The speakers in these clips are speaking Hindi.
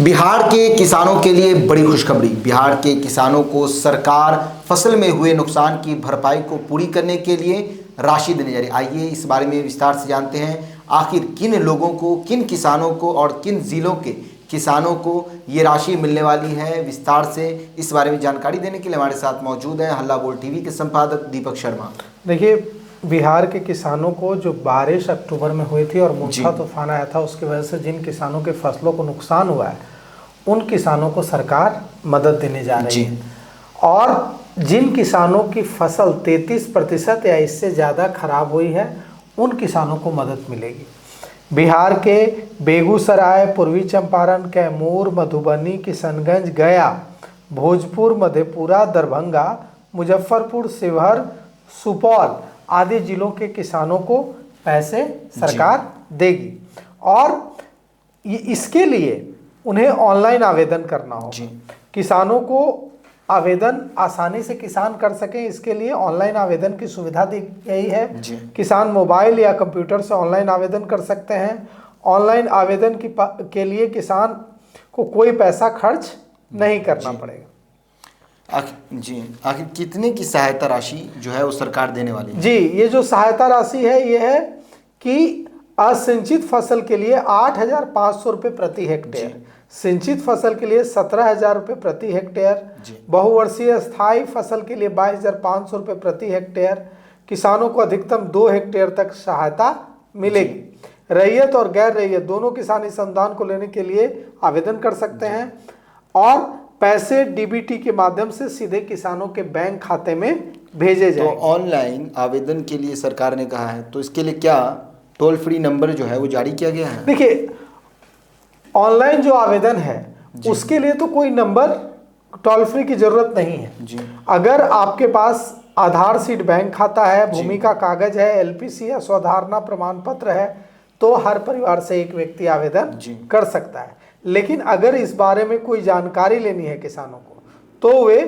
बिहार के किसानों के लिए बड़ी खुशखबरी। बिहार के किसानों को सरकार फसल में हुए नुकसान की भरपाई को पूरी करने के लिए राशि देने जा रही है। आइए इस बारे में विस्तार से जानते हैं, आखिर किन लोगों को, किन किसानों को और किन जिलों के किसानों को ये राशि मिलने वाली है। विस्तार से इस बारे में जानकारी देने के लिए हमारे साथ मौजूद हैं हल्ला बोल टीवी के संपादक दीपक शर्मा। देखिए, बिहार के किसानों को जो बारिश अक्टूबर में हुई थी और मोंथा तूफान आया था, उसकी वजह से जिन किसानों के फसलों को नुकसान हुआ है उन किसानों को सरकार मदद देने जा रही है। और जिन किसानों की फसल 33% या इससे ज़्यादा खराब हुई है उन किसानों को मदद मिलेगी। बिहार के बेगूसराय, पूर्वी चंपारण, कैमूर, मधुबनी, किशनगंज, गया, भोजपुर, मधेपुरा, दरभंगा, मुजफ्फरपुर, शिवहर, सुपौल आदि जिलों के किसानों को पैसे सरकार देगी। और इसके लिए उन्हें ऑनलाइन आवेदन करना होगा। किसानों को आवेदन आसानी से किसान कर सकें, इसके लिए ऑनलाइन आवेदन की सुविधा दी गई है। किसान मोबाइल या कंप्यूटर से ऑनलाइन आवेदन कर सकते हैं। ऑनलाइन आवेदन के लिए किसान को कोई पैसा खर्च नहीं करना पड़ेगा। आखिर कितने की सहायता राशि जो है वो सरकार देने वाली है? जी, ये जो सहायता राशि है ये है कि असिंचित फसल के लिए 8,500 रुपये प्रति हेक्टेयर, सिंचित फसल के लिए 17,000 रुपये प्रति हेक्टेयर, बहुवर्षीय स्थायी फसल के लिए 22,500 रुपये प्रति हेक्टेयर। किसानों को अधिकतम 2 हेक्टेयर तक सहायता मिलेगी। रैयत और गैर रैयत दोनों किसान इस अनुदान को लेने के लिए आवेदन कर सकते हैं और पैसे डीबीटी के माध्यम से सीधे किसानों के बैंक खाते में भेजे जाएंगे। तो ऑनलाइन आवेदन के लिए सरकार ने कहा है, तो इसके लिए क्या टोल फ्री नंबर जो है वो जारी किया गया है? देखिए, ऑनलाइन जो आवेदन है उसके लिए तो कोई नंबर टोल फ्री की जरूरत नहीं है। अगर आपके पास आधार सीट बैंक खाता है, भूमि का कागज है, एलपीसी या स्वधारणा प्रमाण पत्र है, तो हर परिवार से एक व्यक्ति आवेदन कर सकता है। लेकिन अगर इस बारे में कोई जानकारी लेनी है किसानों को, तो वे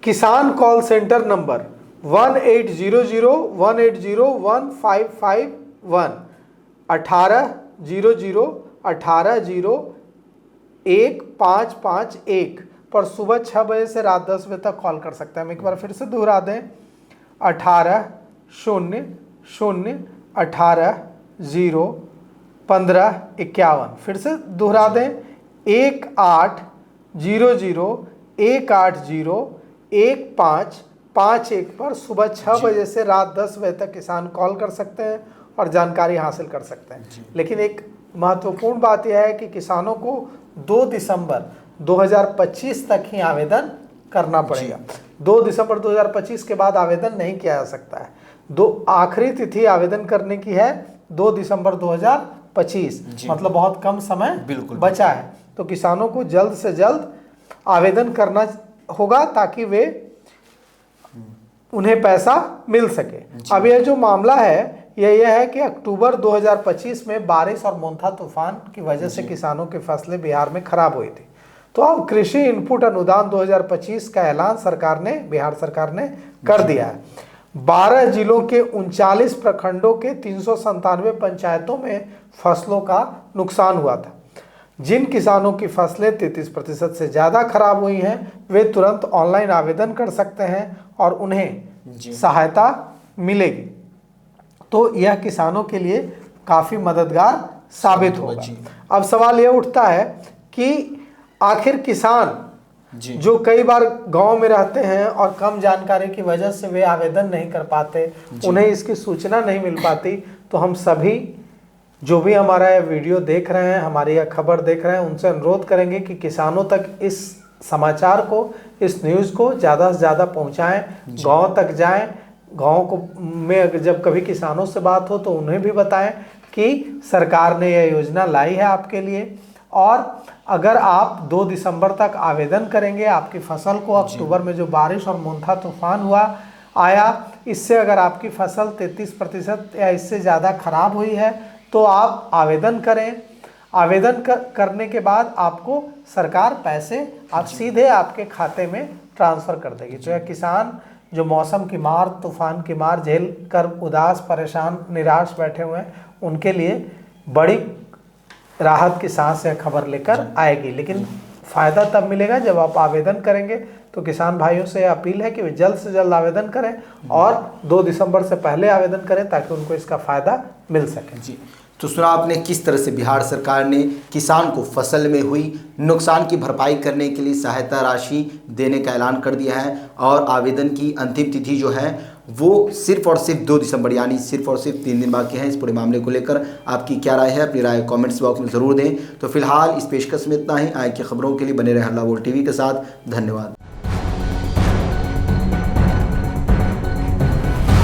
किसान कॉल सेंटर नंबर 1800-180-15551 1800-1801-551 पर सुबह 6 बजे से रात 10 बजे तक कॉल कर सकते हैं। हम एक बार फिर से दोहरा दें, 1800-1801-1551। फिर से दोहरा दें, 1800-180-151 पर सुबह 6 बजे से रात 10 बजे तक किसान कॉल कर सकते हैं और जानकारी हासिल कर सकते हैं। लेकिन एक महत्वपूर्ण बात यह है कि किसानों को 2 दिसंबर 2025 तक ही आवेदन करना पड़ेगा। 2 दिसंबर 2025 के बाद आवेदन नहीं किया जा सकता है। आखिरी तिथि आवेदन करने की है 2 दिसंबर 2025, मतलब बहुत कम समय बचा है। तो किसानों को जल्द से जल्द आवेदन करना होगा ताकि उन्हें पैसा मिल सके। अब यह जो मामला है यह है कि अक्टूबर 2025 में बारिश और मोंथा तूफान की वजह से किसानों की फसलें बिहार में खराब हुई थी। तो अब कृषि इनपुट अनुदान 2025 का ऐलान बिहार सरकार ने कर दिया है। 12 जिलों के 39 प्रखंडों के 397 पंचायतों में फसलों का नुकसान हुआ था। जिन किसानों की फसलें 33% से ज़्यादा खराब हुई हैं वे तुरंत ऑनलाइन आवेदन कर सकते हैं और उन्हें सहायता मिलेगी। तो यह किसानों के लिए काफ़ी मददगार साबित होगा। अब सवाल यह उठता है कि आखिर किसान जो कई बार गांव में रहते हैं और कम जानकारी की वजह से वे आवेदन नहीं कर पाते, उन्हें इसकी सूचना नहीं मिल पाती, तो हम सभी जो भी हमारा यह वीडियो देख रहे हैं, हमारी यह खबर देख रहे हैं, उनसे अनुरोध करेंगे कि किसानों तक इस समाचार को, इस न्यूज़ को ज़्यादा से ज़्यादा पहुँचाएँ, गाँव तक जाएँ। गाँव में जब कभी किसानों से बात हो तो उन्हें भी बताएं कि सरकार ने यह योजना लाई है आपके लिए। और अगर आप 2 दिसंबर तक आवेदन करेंगे, आपकी फसल को अक्टूबर में जो बारिश और मोंथा तूफान आया, इससे अगर आपकी फसल 33% या इससे ज़्यादा खराब हुई है तो आप आवेदन करें। आवेदन करने के बाद आपको सरकार पैसे सीधे आपके खाते में ट्रांसफ़र कर देगी। तो यह किसान जो मौसम की मार, तूफान की मार झेल कर उदास, परेशान, निराश बैठे हुए हैं, उनके लिए बड़ी राहत की सांस या खबर लेकर आएगी। लेकिन फ़ायदा तब मिलेगा जब आप आवेदन करेंगे। तो किसान भाइयों से अपील है कि वे जल्द से जल्द आवेदन करें और 2 दिसंबर से पहले आवेदन करें ताकि उनको इसका फ़ायदा मिल सके। जी, तो सुना आपने किस तरह से बिहार सरकार ने किसान को फसल में हुई नुकसान की भरपाई करने के लिए सहायता राशि देने का ऐलान कर दिया है और आवेदन की अंतिम तिथि जो है वो सिर्फ और सिर्फ 2 दिसंबर यानी सिर्फ और सिर्फ 3 दिन बाकी हैं। इस पूरे मामले को लेकर आपकी क्या राय है, अपनी राय कमेंट्स बॉक्स में ज़रूर दें। तो फिलहाल इस पेशकश में इतना ही। आगे की खबरों के लिए बने रहे हल्ला बोल टीवी के साथ। धन्यवाद।